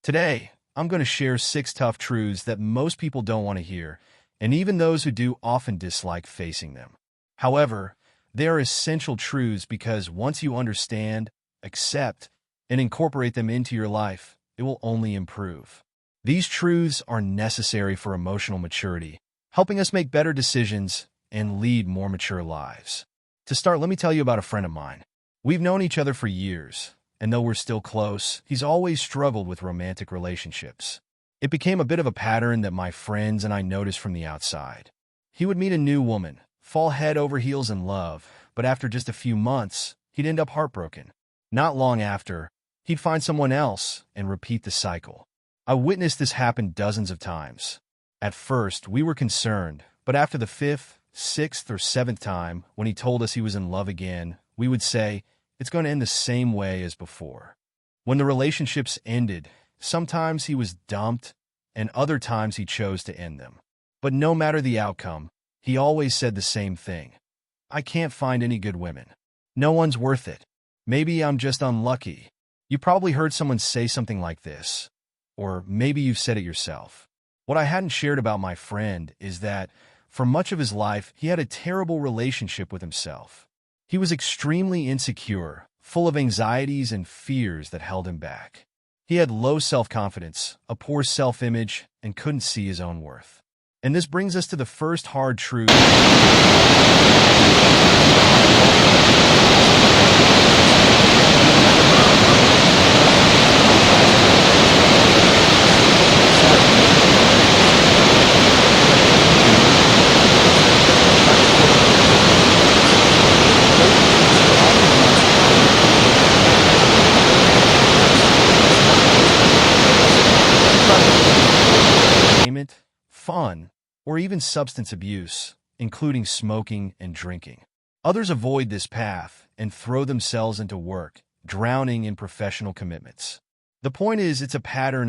Today, I'm going to share 6 tough truths that most people don't want to hear, and even those who do often dislike facing them. However, they are essential truths because once you understand, accept, and incorporate them into your life, it will only improve. These truths are necessary for emotional maturity, helping us make better decisions and lead more mature lives. To start, let me tell you about a friend of mine. We've known each other for years, and though we're still close, he's always struggled with romantic relationships. It became a bit of a pattern that my friends and I noticed from the outside. He would meet a new woman, fall head over heels in love, but after just a few months, he'd end up heartbroken. Not long after, he'd find someone else and repeat the cycle. I witnessed this happen dozens of times. At first, we were concerned, but after the 5th, 6th, or 7th time, when he told us he was in love again, we would say, it's going to end the same way as before. When the relationships ended, sometimes he was dumped, and other times he chose to end them. But no matter the outcome, he always said the same thing. I can't find any good women. No one's worth it. Maybe I'm just unlucky. You probably heard someone say something like this. Or maybe you've said it yourself. What I hadn't shared about my friend is that, for much of his life, he had a terrible relationship with himself. He was extremely insecure, full of anxieties and fears that held him back. He had low self-confidence, a poor self-image, and couldn't see his own worth. And this brings us to the first hard truth. Fun, or even substance abuse, including smoking and drinking. Others avoid this path and throw themselves into work, drowning in professional commitments. The point is, it's a pattern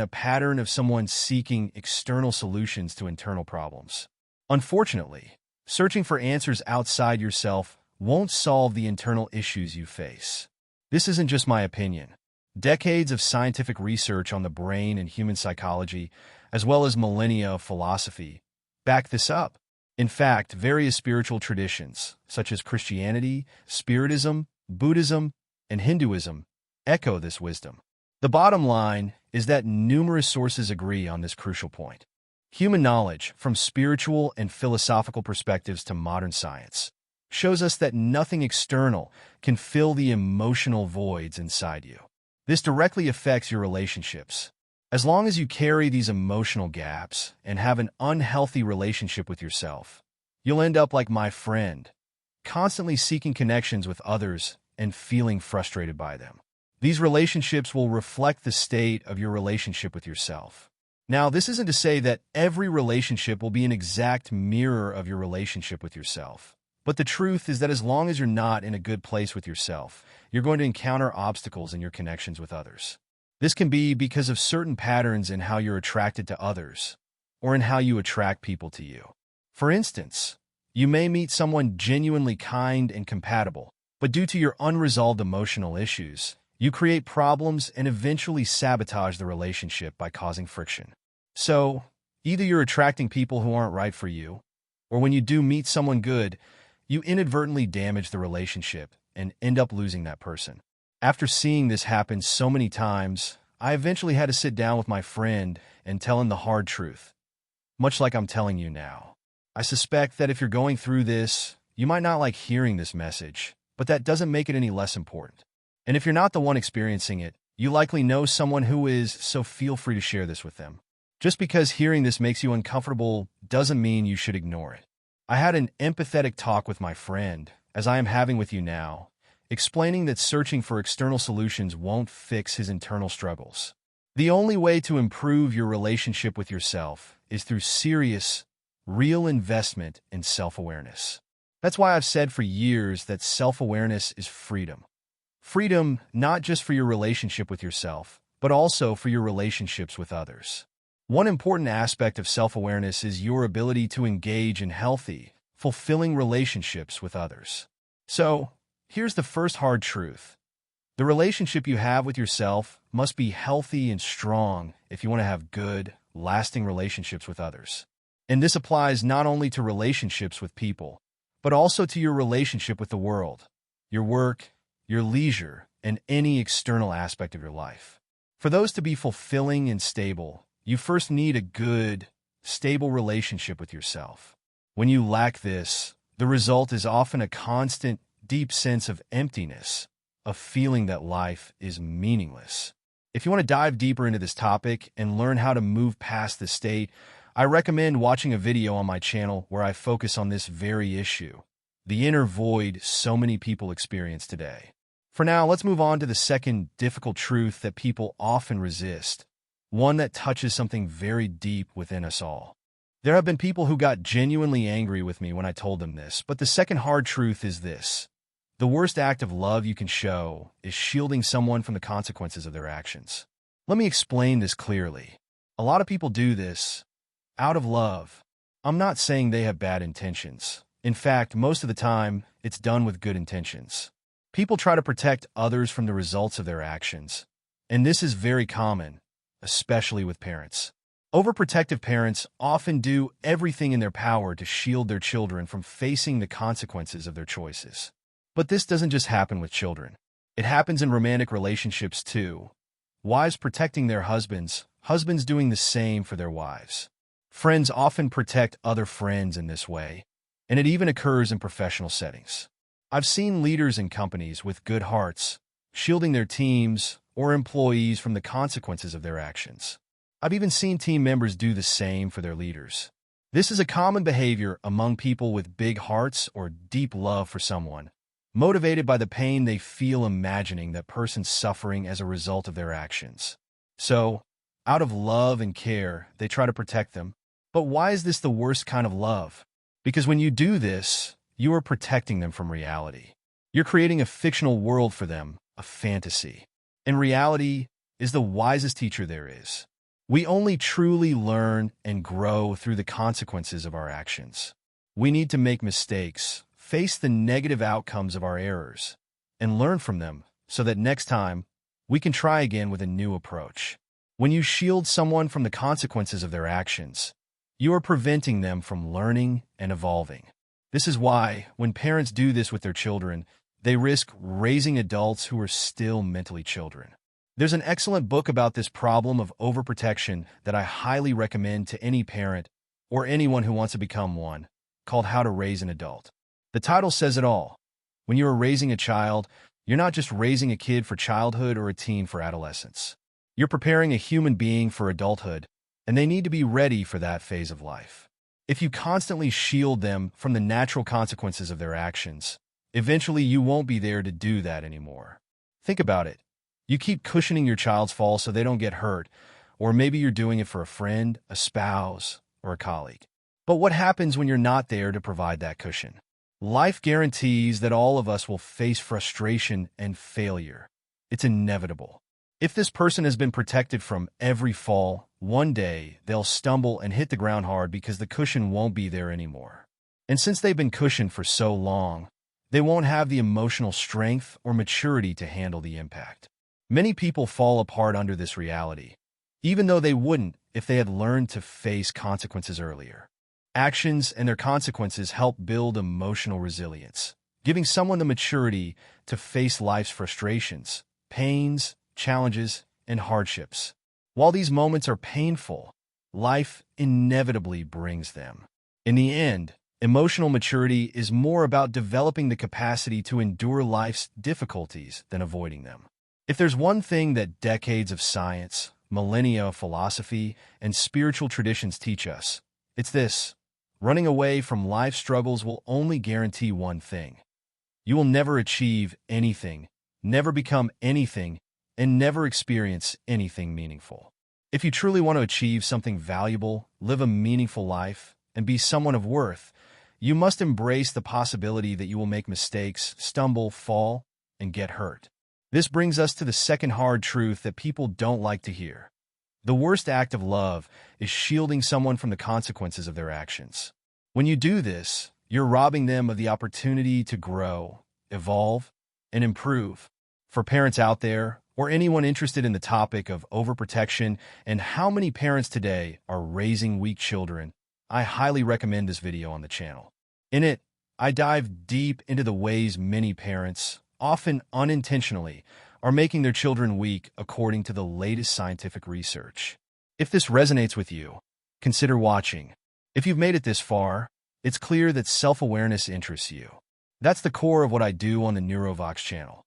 of someone seeking external solutions to internal problems. Unfortunately, searching for answers outside yourself won't solve the internal issues you face. This isn't just my opinion. Decades of scientific research on the brain and human psychology, as well as millennia of philosophy, back this up. In fact, various spiritual traditions, such as Christianity, Spiritism, Buddhism, and Hinduism, echo this wisdom. The bottom line is that numerous sources agree on this crucial point. Human knowledge, from spiritual and philosophical perspectives to modern science, shows us that nothing external can fill the emotional voids inside you. This directly affects your relationships. As long as you carry these emotional gaps and have an unhealthy relationship with yourself, you'll end up like my friend, constantly seeking connections with others and feeling frustrated by them. These relationships will reflect the state of your relationship with yourself. Now, this isn't to say that every relationship will be an exact mirror of your relationship with yourself. But the truth is that as long as you're not in a good place with yourself, you're going to encounter obstacles in your connections with others. This can be because of certain patterns in how you're attracted to others, or in how you attract people to you. For instance, you may meet someone genuinely kind and compatible, but due to your unresolved emotional issues, you create problems and eventually sabotage the relationship by causing friction. So, either you're attracting people who aren't right for you, or when you do meet someone good, you inadvertently damage the relationship and end up losing that person. After seeing this happen so many times, I eventually had to sit down with my friend and tell him the hard truth, much like I'm telling you now. I suspect that if you're going through this, you might not like hearing this message, but that doesn't make it any less important. And if you're not the one experiencing it, you likely know someone who is, so feel free to share this with them. Just because hearing this makes you uncomfortable doesn't mean you should ignore it. I had an empathetic talk with my friend, as I am having with you now, explaining that searching for external solutions won't fix his internal struggles. The only way to improve your relationship with yourself is through serious, real investment in self-awareness. That's why I've said for years that self-awareness is freedom. Freedom not just for your relationship with yourself, but also for your relationships with others. One important aspect of self-awareness is your ability to engage in healthy, fulfilling relationships with others. So, here's the first hard truth. The relationship you have with yourself must be healthy and strong if you want to have good, lasting relationships with others. And this applies not only to relationships with people, but also to your relationship with the world, your work, your leisure, and any external aspect of your life. For those to be fulfilling and stable, you first need a good, stable relationship with yourself. When you lack this, the result is often a constant, deep sense of emptiness, a feeling that life is meaningless. If you want to dive deeper into this topic and learn how to move past this state, I recommend watching a video on my channel where I focus on this very issue, the inner void so many people experience today. For now, let's move on to the second difficult truth that people often resist, one that touches something very deep within us all. There have been people who got genuinely angry with me when I told them this, but the second hard truth is this. The worst act of love you can show is shielding someone from the consequences of their actions. Let me explain this clearly. A lot of people do this out of love. I'm not saying they have bad intentions. In fact, most of the time, it's done with good intentions. People try to protect others from the results of their actions, and this is very common, especially with parents. Overprotective parents often do everything in their power to shield their children from facing the consequences of their choices. But this doesn't just happen with children. It happens in romantic relationships too. Wives protecting their husbands, husbands doing the same for their wives. Friends often protect other friends in this way, and it even occurs in professional settings. I've seen leaders in companies with good hearts shielding their teams or employees from the consequences of their actions. I've even seen team members do the same for their leaders. This is a common behavior among people with big hearts or deep love for someone, motivated by the pain they feel imagining that person suffering as a result of their actions. So, out of love and care, they try to protect them. But why is this the worst kind of love? Because when you do this, you are protecting them from reality. You're creating a fictional world for them, a fantasy. And reality is the wisest teacher there is. We only truly learn and grow through the consequences of our actions. We need to make mistakes, face the negative outcomes of our errors, and learn from them so that next time we can try again with a new approach. When you shield someone from the consequences of their actions, you are preventing them from learning and evolving. This is why, when parents do this with their children, they risk raising adults who are still mentally children. There's an excellent book about this problem of overprotection that I highly recommend to any parent or anyone who wants to become one, called How to Raise an Adult. The title says it all. When you are raising a child, you're not just raising a kid for childhood or a teen for adolescence. You're preparing a human being for adulthood, and they need to be ready for that phase of life. If you constantly shield them from the natural consequences of their actions, eventually you won't be there to do that anymore. Think about it. You keep cushioning your child's fall so they don't get hurt, or maybe you're doing it for a friend, a spouse, or a colleague. But what happens when you're not there to provide that cushion? Life guarantees that all of us will face frustration and failure. It's inevitable. If this person has been protected from every fall, one day they'll stumble and hit the ground hard because the cushion won't be there anymore. And since they've been cushioned for so long, they won't have the emotional strength or maturity to handle the impact. Many people fall apart under this reality, even though they wouldn't if they had learned to face consequences earlier. Actions and their consequences help build emotional resilience, giving someone the maturity to face life's frustrations, pains, challenges, and hardships. While these moments are painful, life inevitably brings them. In the end, emotional maturity is more about developing the capacity to endure life's difficulties than avoiding them. If there's one thing that decades of science, millennia of philosophy, and spiritual traditions teach us, it's this. Running away from life's struggles will only guarantee one thing. You will never achieve anything, never become anything, and never experience anything meaningful. If you truly want to achieve something valuable, live a meaningful life, and be someone of worth, you must embrace the possibility that you will make mistakes, stumble, fall, and get hurt. This brings us to the second hard truth that people don't like to hear. The worst act of love is shielding someone from the consequences of their actions. When you do this, you're robbing them of the opportunity to grow, evolve, and improve. For parents out there, or anyone interested in the topic of overprotection and how many parents today are raising weak children, I highly recommend this video on the channel. In it, I dive deep into the ways many parents, often unintentionally, are making their children weak according to the latest scientific research. If this resonates with you, consider watching. If you've made it this far, it's clear that self-awareness interests you. That's the core of what I do on the NeuroVox channel.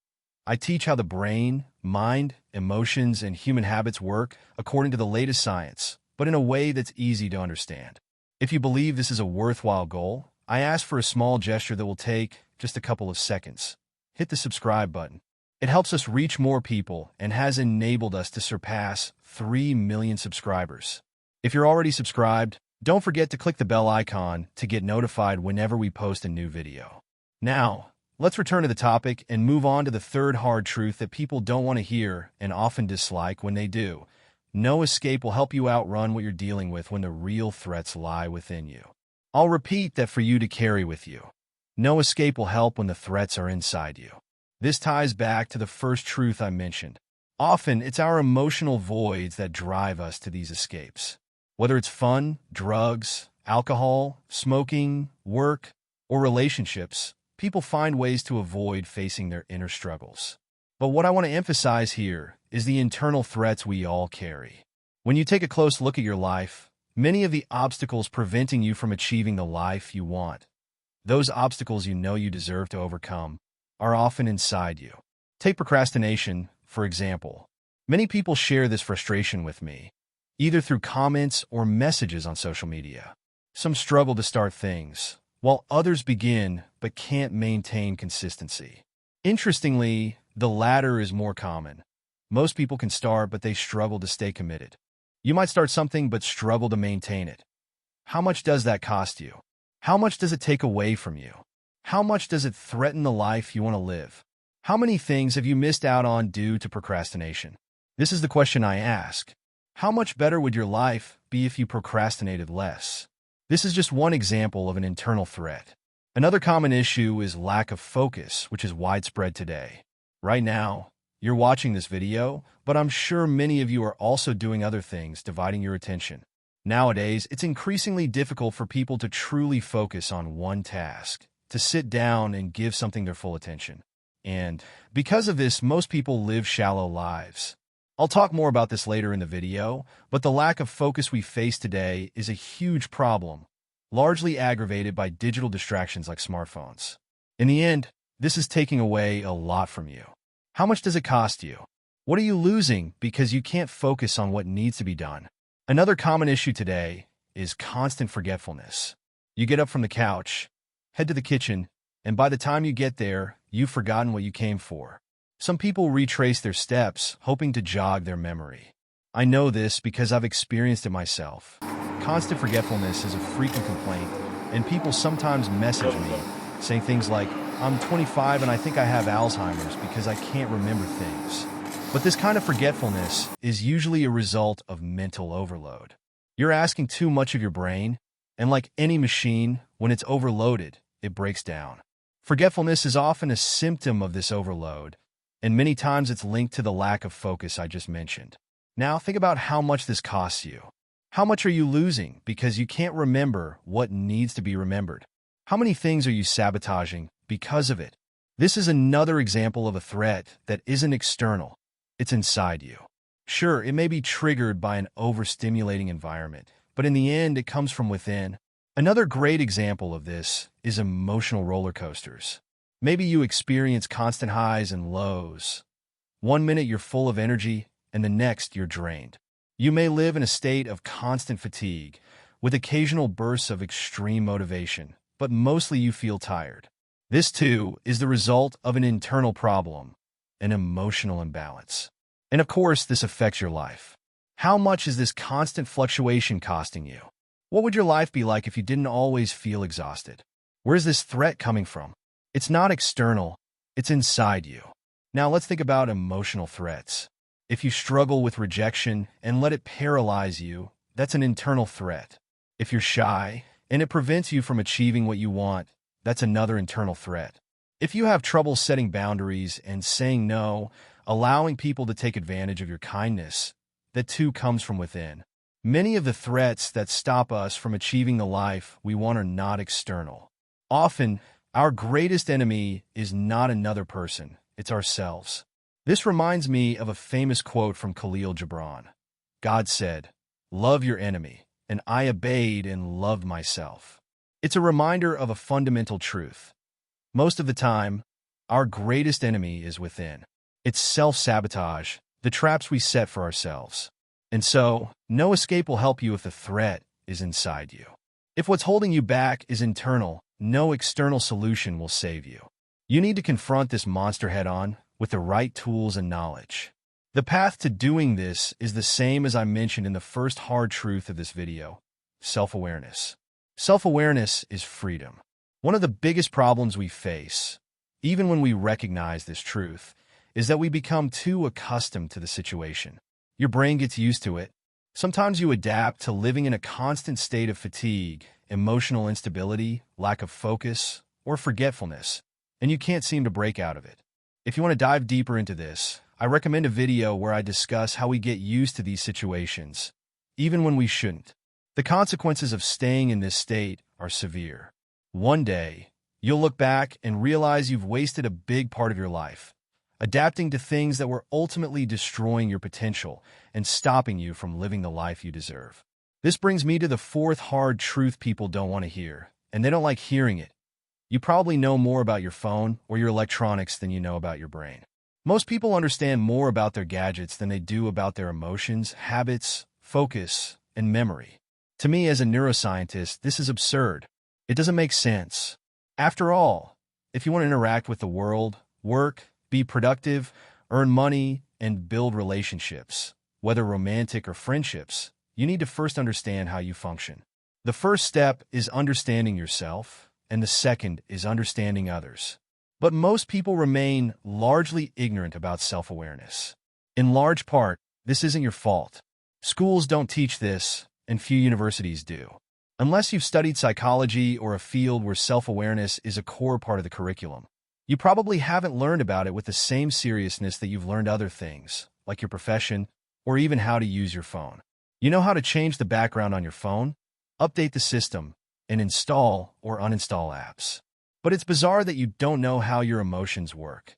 I teach how the brain, mind, emotions, and human habits work according to the latest science, but in a way that's easy to understand. If you believe this is a worthwhile goal, I ask for a small gesture that will take just a couple of seconds. Hit the subscribe button. It helps us reach more people and has enabled us to surpass 3 million subscribers. If you're already subscribed, don't forget to click the bell icon to get notified whenever we post a new video. Now, let's return to the topic and move on to the third hard truth that people don't want to hear and often dislike when they do. No escape will help you outrun what you're dealing with when the real threats lie within you. I'll repeat that for you to carry with you. No escape will help when the threats are inside you. This ties back to the first truth I mentioned. Often, it's our emotional voids that drive us to these escapes. Whether it's fun, drugs, alcohol, smoking, work, or relationships, people find ways to avoid facing their inner struggles. But what I want to emphasize here is the internal threats we all carry. When you take a close look at your life, many of the obstacles preventing you from achieving the life you want, those obstacles you know you deserve to overcome, are often inside you. Take procrastination, for example. Many people share this frustration with me, either through comments or messages on social media. Some struggle to start things, while others begin but can't maintain consistency. Interestingly, the latter is more common. Most people can start, but they struggle to stay committed. You might start something but struggle to maintain it. How much does that cost you? How much does it take away from you? How much does it threaten the life you want to live? How many things have you missed out on due to procrastination? This is the question I ask. How much better would your life be if you procrastinated less? This is just one example of an internal threat. Another common issue is lack of focus, which is widespread today. Right now, you're watching this video, but I'm sure many of you are also doing other things, dividing your attention. Nowadays, it's increasingly difficult for people to truly focus on one task, to sit down and give something their full attention. And because of this, most people live shallow lives. I'll talk more about this later in the video, but the lack of focus we face today is a huge problem, largely aggravated by digital distractions like smartphones. In the end, this is taking away a lot from you. How much does it cost you? What are you losing because you can't focus on what needs to be done? Another common issue today is constant forgetfulness. You get up from the couch, head to the kitchen, and by the time you get there, you've forgotten what you came for. Some people retrace their steps, hoping to jog their memory. I know this because I've experienced it myself. Constant forgetfulness is a frequent complaint, and people sometimes message me, saying things like, "I'm 25 and I think I have Alzheimer's because I can't remember things." But this kind of forgetfulness is usually a result of mental overload. You're asking too much of your brain, and like any machine, when it's overloaded, it breaks down. Forgetfulness is often a symptom of this overload, and many times it's linked to the lack of focus I just mentioned. Now think about how much this costs you. How much are you losing because you can't remember what needs to be remembered? How many things are you sabotaging because of it? This is another example of a threat that isn't external. It's inside you. Sure, it may be triggered by an overstimulating environment, but in the end, it comes from within. Another great example of this is emotional roller coasters. Maybe you experience constant highs and lows. One minute you're full of energy, and the next you're drained. You may live in a state of constant fatigue, with occasional bursts of extreme motivation, but mostly you feel tired. This, too, is the result of an internal problem, an emotional imbalance. And of course, this affects your life. How much is this constant fluctuation costing you? What would your life be like if you didn't always feel exhausted? Where's this threat coming from? It's not external, it's inside you. Now let's think about emotional threats. If you struggle with rejection and let it paralyze you, that's an internal threat. If you're shy and it prevents you from achieving what you want, that's another internal threat. If you have trouble setting boundaries and saying no, allowing people to take advantage of your kindness, that too comes from within. Many of the threats that stop us from achieving the life we want are not external. Often, our greatest enemy is not another person, it's ourselves. This reminds me of a famous quote from Khalil Gibran. God said, "Love your enemy," and I obeyed and loved myself. It's a reminder of a fundamental truth. Most of the time, our greatest enemy is within. It's self-sabotage, the traps we set for ourselves. And so, no escape will help you if the threat is inside you. If what's holding you back is internal, no external solution will save you. You need to confront this monster head-on with the right tools and knowledge. The path to doing this is the same as I mentioned in the first hard truth of this video: self-awareness. Self-awareness is freedom. One of the biggest problems we face, even when we recognize this truth, is that we become too accustomed to the situation. Your brain gets used to it. Sometimes you adapt to living in a constant state of fatigue, emotional instability, lack of focus, or forgetfulness, and you can't seem to break out of it. If you want to dive deeper into this, I recommend a video where I discuss how we get used to these situations, even when we shouldn't. The consequences of staying in this state are severe. One day, you'll look back and realize you've wasted a big part of your life, adapting to things that were ultimately destroying your potential and stopping you from living the life you deserve. This brings me to the fourth hard truth people don't want to hear, and they don't like hearing it. You probably know more about your phone or your electronics than you know about your brain. Most people understand more about their gadgets than they do about their emotions, habits, focus, and memory. To me, as a neuroscientist, this is absurd. It doesn't make sense. After all, if you want to interact with the world, work, be productive, earn money, and build relationships, whether romantic or friendships, you need to first understand how you function. The first step is understanding yourself, and the second is understanding others. But most people remain largely ignorant about self-awareness. In large part, this isn't your fault. Schools don't teach this, and few universities do. Unless you've studied psychology or a field where self-awareness is a core part of the curriculum, you probably haven't learned about it with the same seriousness that you've learned other things, like your profession, or even how to use your phone. You know how to change the background on your phone, update the system, and install or uninstall apps. But it's bizarre that you don't know how your emotions work.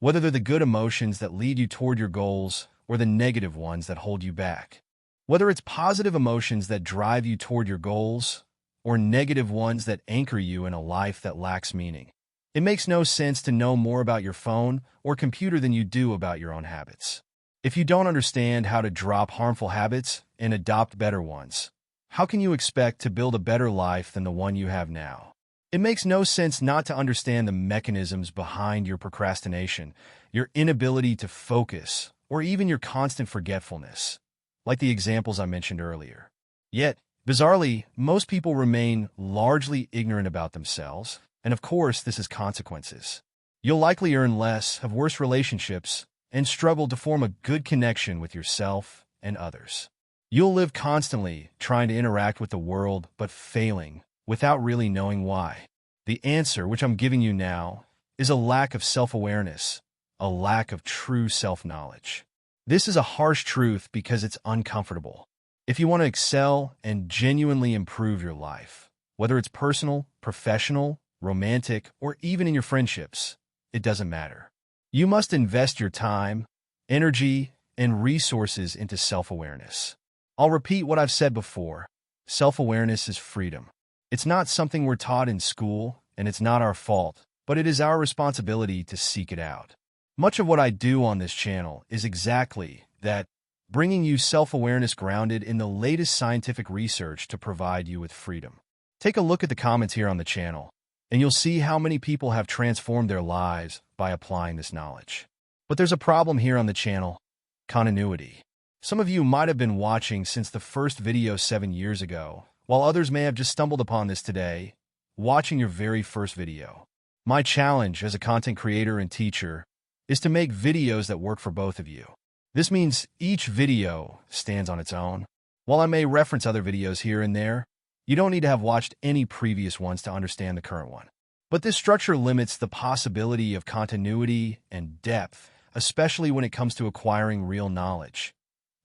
Whether they're the good emotions that lead you toward your goals or the negative ones that hold you back. Whether it's positive emotions that drive you toward your goals or negative ones that anchor you in a life that lacks meaning. It makes no sense to know more about your phone or computer than you do about your own habits. If you don't understand how to drop harmful habits and adopt better ones, how can you expect to build a better life than the one you have now? It makes no sense not to understand the mechanisms behind your procrastination, your inability to focus, or even your constant forgetfulness, like the examples I mentioned earlier. Yet, bizarrely, most people remain largely ignorant about themselves, and of course, this has consequences. You'll likely earn less, have worse relationships, and struggle to form a good connection with yourself and others. You'll live constantly trying to interact with the world, but failing without really knowing why. The answer, which I'm giving you now, is a lack of self-awareness, a lack of true self-knowledge. This is a harsh truth because it's uncomfortable. If you want to excel and genuinely improve your life, whether it's personal, professional, romantic, or even in your friendships, it doesn't matter. You must invest your time, energy, and resources into self-awareness. I'll repeat what I've said before. Self-awareness is freedom. It's not something we're taught in school, and it's not our fault, but it is our responsibility to seek it out. Much of what I do on this channel is exactly that, bringing you self-awareness grounded in the latest scientific research to provide you with freedom. Take a look at the comments here on the channel, and you'll see how many people have transformed their lives by applying this knowledge. But there's a problem here on the channel: continuity. Some of you might have been watching since the first video 7 years ago, while others may have just stumbled upon this today, watching your very first video. My challenge as a content creator and teacher is to make videos that work for both of you. This means each video stands on its own. While I may reference other videos here and there, you don't need to have watched any previous ones to understand the current one. But this structure limits the possibility of continuity and depth, especially when it comes to acquiring real knowledge.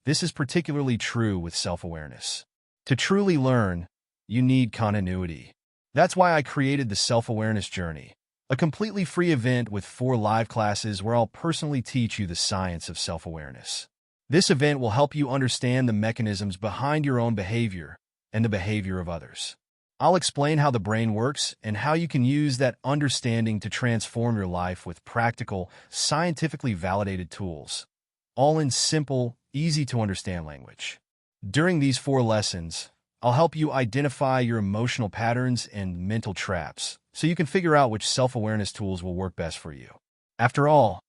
This is particularly true with self-awareness. To truly learn, you need continuity. That's why I created the Self-Awareness Journey, a completely free event with 4 live classes where I'll personally teach you the science of self-awareness. This event will help you understand the mechanisms behind your own behavior and the behavior of others. I'll explain how the brain works and how you can use that understanding to transform your life with practical, scientifically validated tools, all in simple, easy-to-understand language. During these 4 lessons, I'll help you identify your emotional patterns and mental traps so you can figure out which self-awareness tools will work best for you. After all,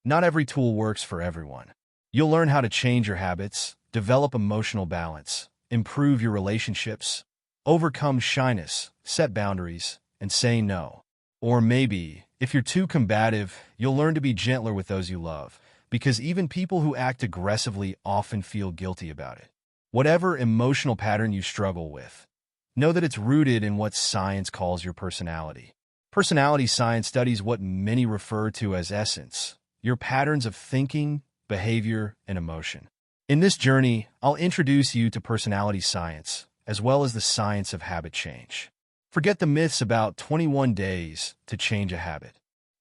not every tool works for everyone. You'll learn how to change your habits, develop emotional balance, improve your relationships, overcome shyness, set boundaries, and say no. Or maybe, if you're too combative, you'll learn to be gentler with those you love, because even people who act aggressively often feel guilty about it. Whatever emotional pattern you struggle with, know that it's rooted in what science calls your personality. Personality science studies what many refer to as essence, your patterns of thinking, behavior, and emotion. In this journey, I'll introduce you to personality science, as well as the science of habit change. Forget the myths about 21 days to change a habit.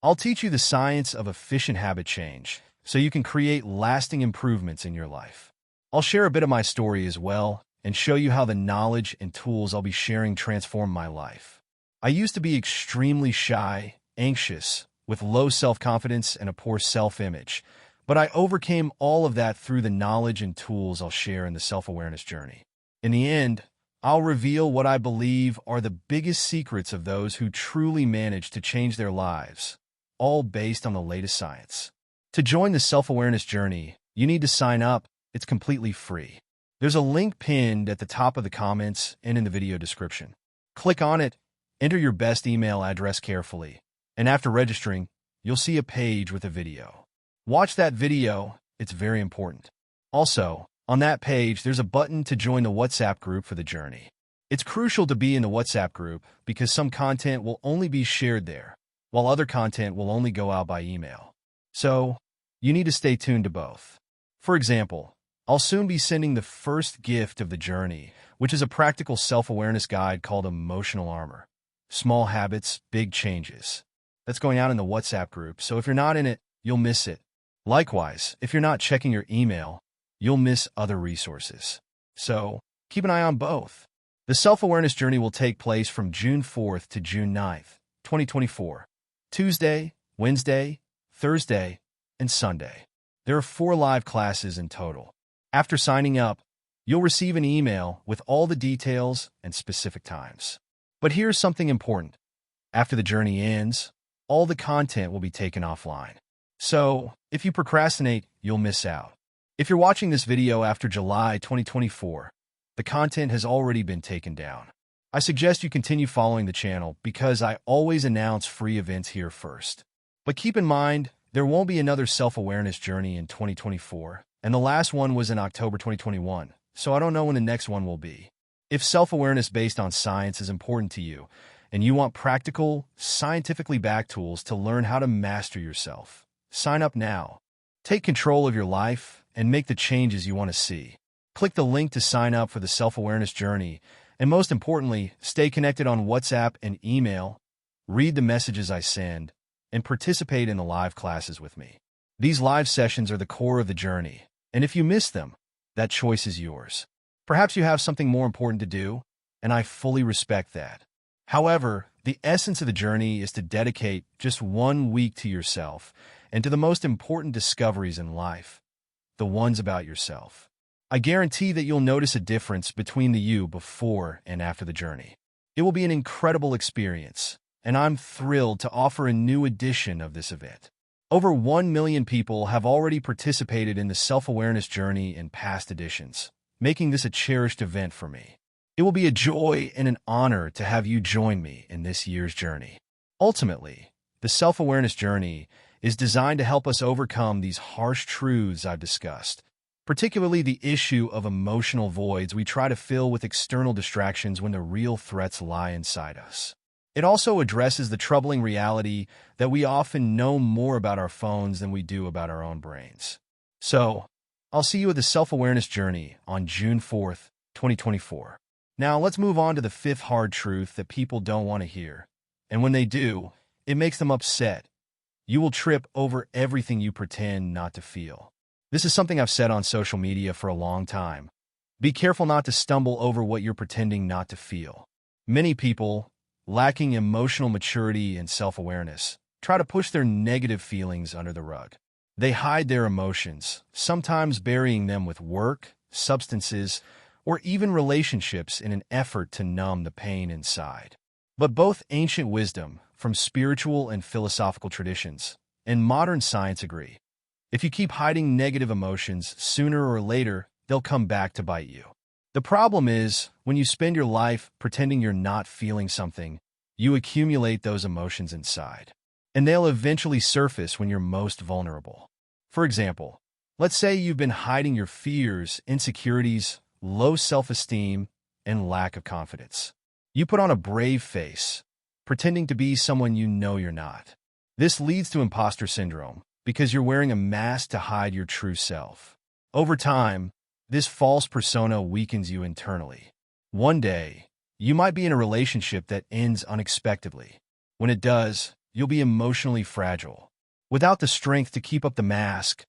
I'll teach you the science of efficient habit change, so you can create lasting improvements in your life. I'll share a bit of my story as well, and show you how the knowledge and tools I'll be sharing transform my life. I used to be extremely shy, anxious, with low self-confidence and a poor self-image, but I overcame all of that through the knowledge and tools I'll share in the self-awareness journey. In the end, I'll reveal what I believe are the biggest secrets of those who truly manage to change their lives, all based on the latest science. To join the self-awareness journey, you need to sign up. It's completely free. There's a link pinned at the top of the comments and in the video description. Click on it, enter your best email address carefully, and after registering, you'll see a page with a video. Watch that video, it's very important. Also, on that page, there's a button to join the WhatsApp group for the journey. It's crucial to be in the WhatsApp group because some content will only be shared there, while other content will only go out by email. So, you need to stay tuned to both. For example, I'll soon be sending the first gift of the journey, which is a practical self-awareness guide called Emotional Armor. Small habits, big changes. That's going out in the WhatsApp group, so if you're not in it, you'll miss it. Likewise, if you're not checking your email, you'll miss other resources. So, keep an eye on both. The self-awareness journey will take place from June 4th to June 9th, 2024. Tuesday, Wednesday, Thursday, and Sunday. There are 4 live classes in total. After signing up, you'll receive an email with all the details and specific times. But here's something important. After the journey ends, all the content will be taken offline. So, if you procrastinate, you'll miss out. If you're watching this video after July 2024, the content has already been taken down. I suggest you continue following the channel because I always announce free events here first. But keep in mind, there won't be another self-awareness journey in 2024, and the last one was in October 2021, so I don't know when the next one will be. If self-awareness based on science is important to you, and you want practical, scientifically backed tools to learn how to master yourself, sign up now. Take control of your life and make the changes you want to see. Click the link to sign up for the self-awareness journey, and most importantly, stay connected on WhatsApp and email, read the messages I send, and participate in the live classes with me. These live sessions are the core of the journey, and if you miss them, that choice is yours. Perhaps you have something more important to do, and I fully respect that. However, the essence of the journey is to dedicate just 1 week to yourself and to the most important discoveries in life, the ones about yourself. I guarantee that you'll notice a difference between the you before and after the journey. It will be an incredible experience, and I'm thrilled to offer a new edition of this event. Over 1 million people have already participated in the self-awareness journey in past editions, making this a cherished event for me. It will be a joy and an honor to have you join me in this year's journey. Ultimately, the self-awareness journey is designed to help us overcome these harsh truths I've discussed, particularly the issue of emotional voids we try to fill with external distractions when the real threats lie inside us. It also addresses the troubling reality that we often know more about our phones than we do about our own brains. So, I'll see you at the self-awareness journey on June 4th, 2024. Now, let's move on to the fifth hard truth that people don't want to hear. And when they do, it makes them upset. You will trip over everything you pretend not to feel. This is something I've said on social media for a long time. Be careful not to stumble over what you're pretending not to feel. Many people, lacking emotional maturity and self-awareness, try to push their negative feelings under the rug. They hide their emotions, sometimes burying them with work, substances, or even relationships in an effort to numb the pain inside. But both ancient wisdom, from spiritual and philosophical traditions, and modern science agree. If you keep hiding negative emotions, sooner or later, they'll come back to bite you. The problem is, when you spend your life pretending you're not feeling something, you accumulate those emotions inside, and they'll eventually surface when you're most vulnerable. For example, let's say you've been hiding your fears, insecurities, low self-esteem, and lack of confidence. You put on a brave face, pretending to be someone you know you're not. This leads to imposter syndrome, because you're wearing a mask to hide your true self. Over time, this false persona weakens you internally. One day, you might be in a relationship that ends unexpectedly. When it does, you'll be emotionally fragile. Without the strength to keep up the mask,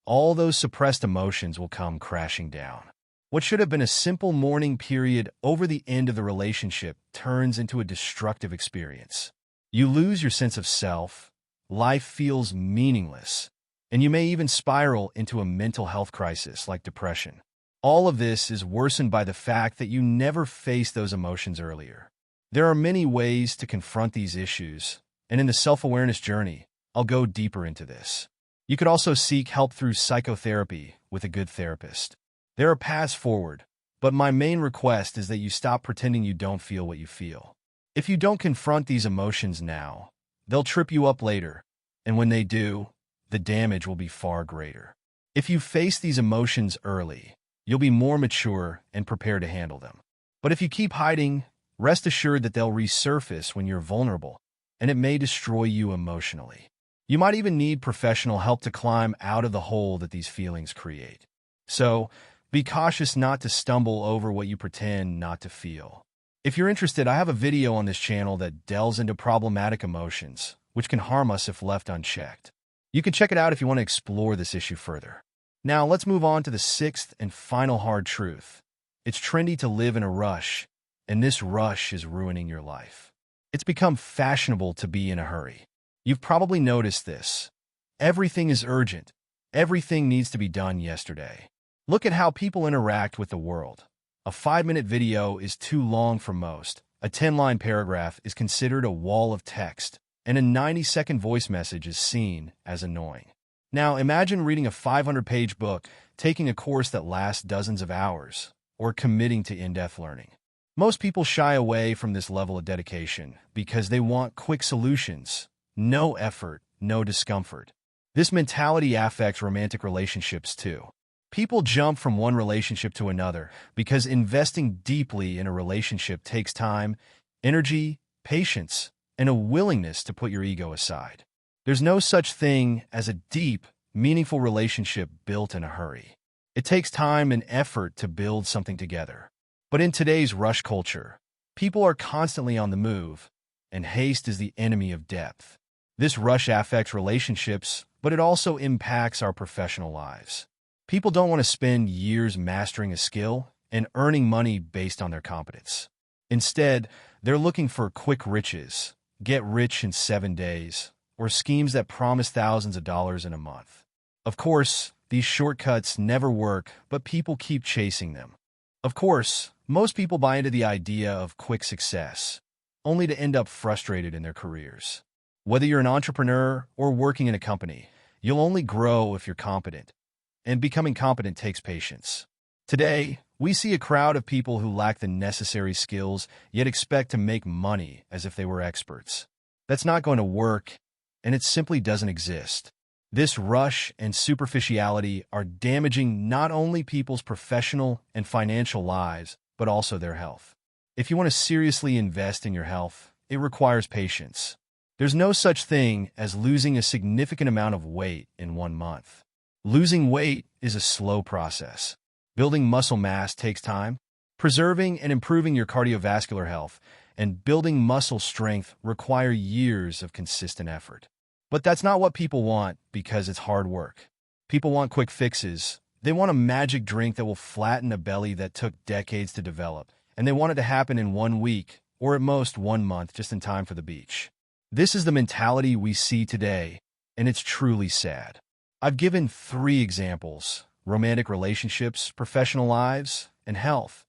all those suppressed emotions will come crashing down. What should have been a simple mourning period over the end of the relationship turns into a destructive experience. You lose your sense of self, life feels meaningless, and you may even spiral into a mental health crisis like depression. All of this is worsened by the fact that you never faced those emotions earlier. There are many ways to confront these issues, and in the self-awareness journey, I'll go deeper into this. You could also seek help through psychotherapy with a good therapist. There are paths forward, but my main request is that you stop pretending you don't feel what you feel. If you don't confront these emotions now, they'll trip you up later, and when they do, the damage will be far greater. If you face these emotions early, you'll be more mature and prepared to handle them. But if you keep hiding, rest assured that they'll resurface when you're vulnerable, and it may destroy you emotionally. You might even need professional help to climb out of the hole that these feelings create. So, be cautious not to stumble over what you pretend not to feel. If you're interested, I have a video on this channel that delves into problematic emotions, which can harm us if left unchecked. You can check it out if you want to explore this issue further. Now, let's move on to the sixth and final hard truth. It's trendy to live in a rush, and this rush is ruining your life. It's become fashionable to be in a hurry. You've probably noticed this. Everything is urgent. Everything needs to be done yesterday. Look at how people interact with the world. A 5-minute video is too long for most. A 10-line paragraph is considered a wall of text, and a 90-second voice message is seen as annoying. Now, imagine reading a 500-page book, taking a course that lasts dozens of hours, or committing to in-depth learning. Most people shy away from this level of dedication because they want quick solutions, no effort, no discomfort. This mentality affects romantic relationships too. People jump from one relationship to another because investing deeply in a relationship takes time, energy, patience, and a willingness to put your ego aside. There's no such thing as a deep, meaningful relationship built in a hurry. It takes time and effort to build something together. But in today's rush culture, people are constantly on the move, and haste is the enemy of depth. This rush affects relationships, but it also impacts our professional lives. People don't want to spend years mastering a skill and earning money based on their competence. Instead, they're looking for quick riches, get rich in 7 days, or schemes that promise thousands of dollars in a month. Of course, these shortcuts never work, but people keep chasing them. Of course, most people buy into the idea of quick success, only to end up frustrated in their careers. Whether you're an entrepreneur or working in a company, you'll only grow if you're competent. And becoming competent takes patience. Today, we see a crowd of people who lack the necessary skills, yet expect to make money as if they were experts. That's not going to work, and it simply doesn't exist. This rush and superficiality are damaging not only people's professional and financial lives, but also their health. If you want to seriously invest in your health, it requires patience. There's no such thing as losing a significant amount of weight in 1 month. Losing weight is a slow process. Building muscle mass takes time. Preserving and improving your cardiovascular health and building muscle strength require years of consistent effort. But that's not what people want because it's hard work. People want quick fixes. They want a magic drink that will flatten a belly that took decades to develop, and they want it to happen in 1 week, or at most 1 month, just in time for the beach. This is the mentality we see today, and it's truly sad. I've given 3 examples: romantic relationships, professional lives, and health.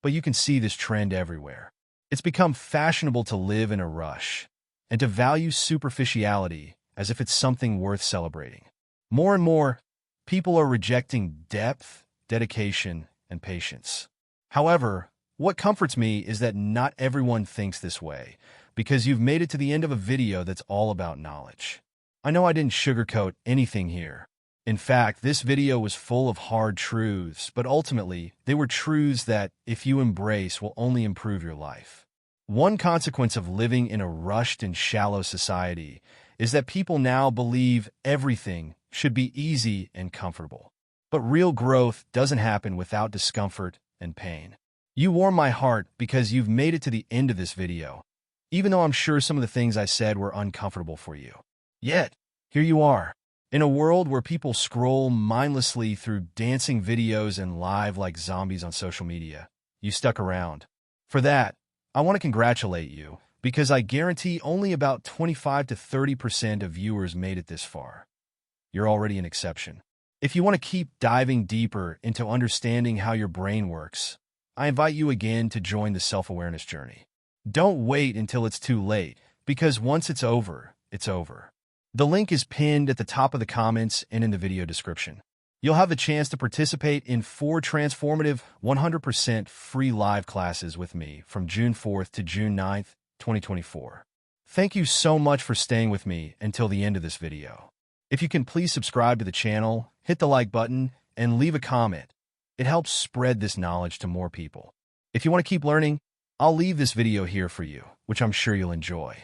But you can see this trend everywhere. It's become fashionable to live in a rush and to value superficiality as if it's something worth celebrating. More and more, people are rejecting depth, dedication, and patience. However, what comforts me is that not everyone thinks this way, because you've made it to the end of a video that's all about knowledge. I know I didn't sugarcoat anything here. In fact, this video was full of hard truths, but ultimately, they were truths that, if you embrace, will only improve your life. One consequence of living in a rushed and shallow society is that people now believe everything should be easy and comfortable. But real growth doesn't happen without discomfort and pain. You warm my heart because you've made it to the end of this video, even though I'm sure some of the things I said were uncomfortable for you. Yet, here you are. In a world where people scroll mindlessly through dancing videos and live like zombies on social media, you stuck around. For that, I want to congratulate you, because I guarantee only about 25 to 30% of viewers made it this far. You're already an exception. If you want to keep diving deeper into understanding how your brain works, I invite you again to join the self-awareness journey. Don't wait until it's too late, because once it's over, it's over. The link is pinned at the top of the comments and in the video description. You'll have the chance to participate in 4 transformative, 100% free live classes with me from June 4th to June 9th, 2024. Thank you so much for staying with me until the end of this video. If you can please subscribe to the channel, hit the like button, and leave a comment. It helps spread this knowledge to more people. If you want to keep learning, I'll leave this video here for you, which I'm sure you'll enjoy.